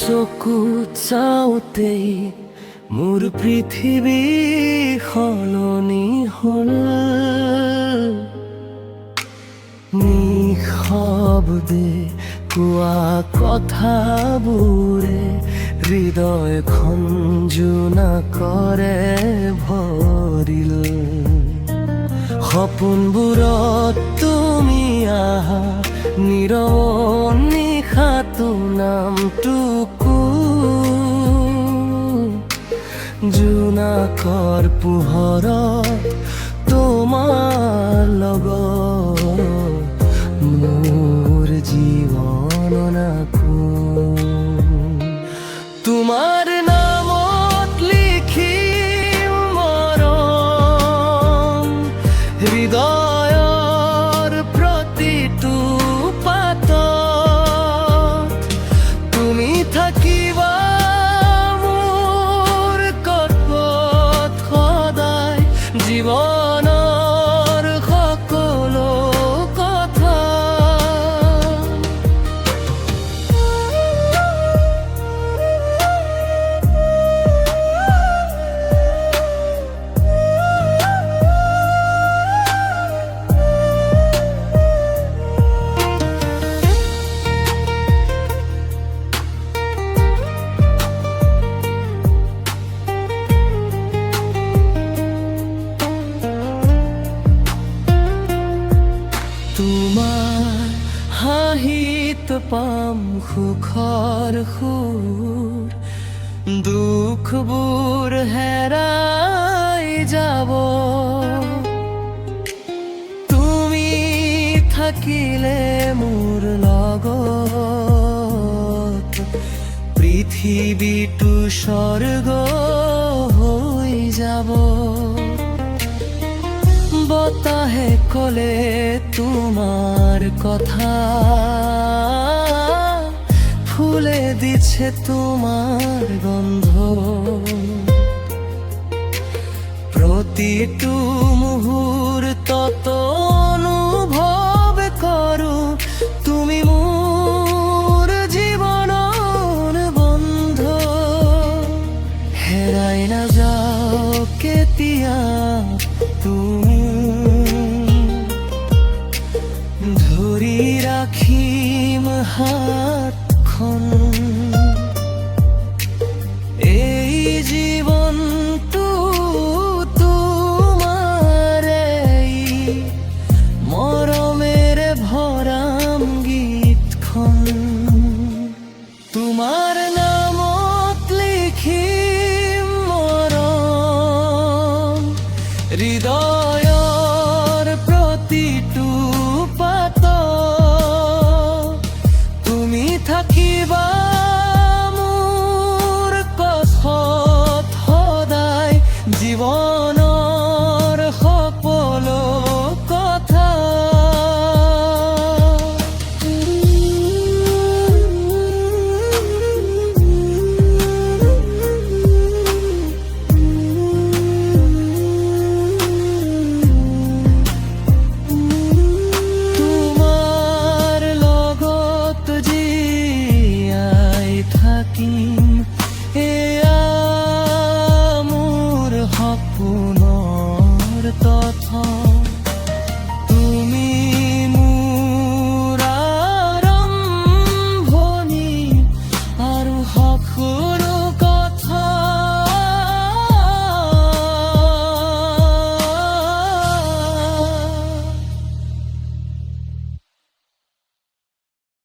চকু চাওঁতেই মোৰ পৃথিৱী সলনি হ'ল। নিঃশব্দে কোৱা কথাবোৰে হৃদয়খন জোনাকৰে ভৰিল। সপোনবোৰত তুমি আহা নীৰৱ নিশাটো নামটোকো জোনাকৰ পোহৰত তোমাৰ লগত মোৰ জীৱন নাকো। তোমাৰ নামত লিখিম মৰম হৃদয়ৰ প্ৰতিটো পাতত। তুমি থাকিবা মোৰ কৰ্পত সদায় জীৱনৰ সকলো কথা। তোমাৰ হাঁহিত পাম সুখৰ সুৰ, দুখবোৰ হেৰাই যাব। তুমি থাকিলে মোৰ লগত পৃথিৱীটো স্বৰ্গ হৈ যাব। বতাহে ক'লে তোমাৰ কথা, ফুলে দিচ্ছে তোমাৰ গন্ধ। প্ৰতিটো মুহূৰ্তত অনুভব কৰো তুমি মোৰ জীবনৰ বন্ধ। হেৰাই নাযাও কেতিয়া তুমি, ধৰি ৰাখিম হাতখন। এই জীৱনটো তোমাৰেই মৰমেৰে ভৰাম গীতখন। তোমাৰ নামত লিখিম মৰম হৃদয়ৰ প্ৰতিটো পাতত। তুমি থাকিবা মোৰ কাষত সদায় জীৱনৰ সকলো কথা। এয়া মোৰ সপোনৰ তথা।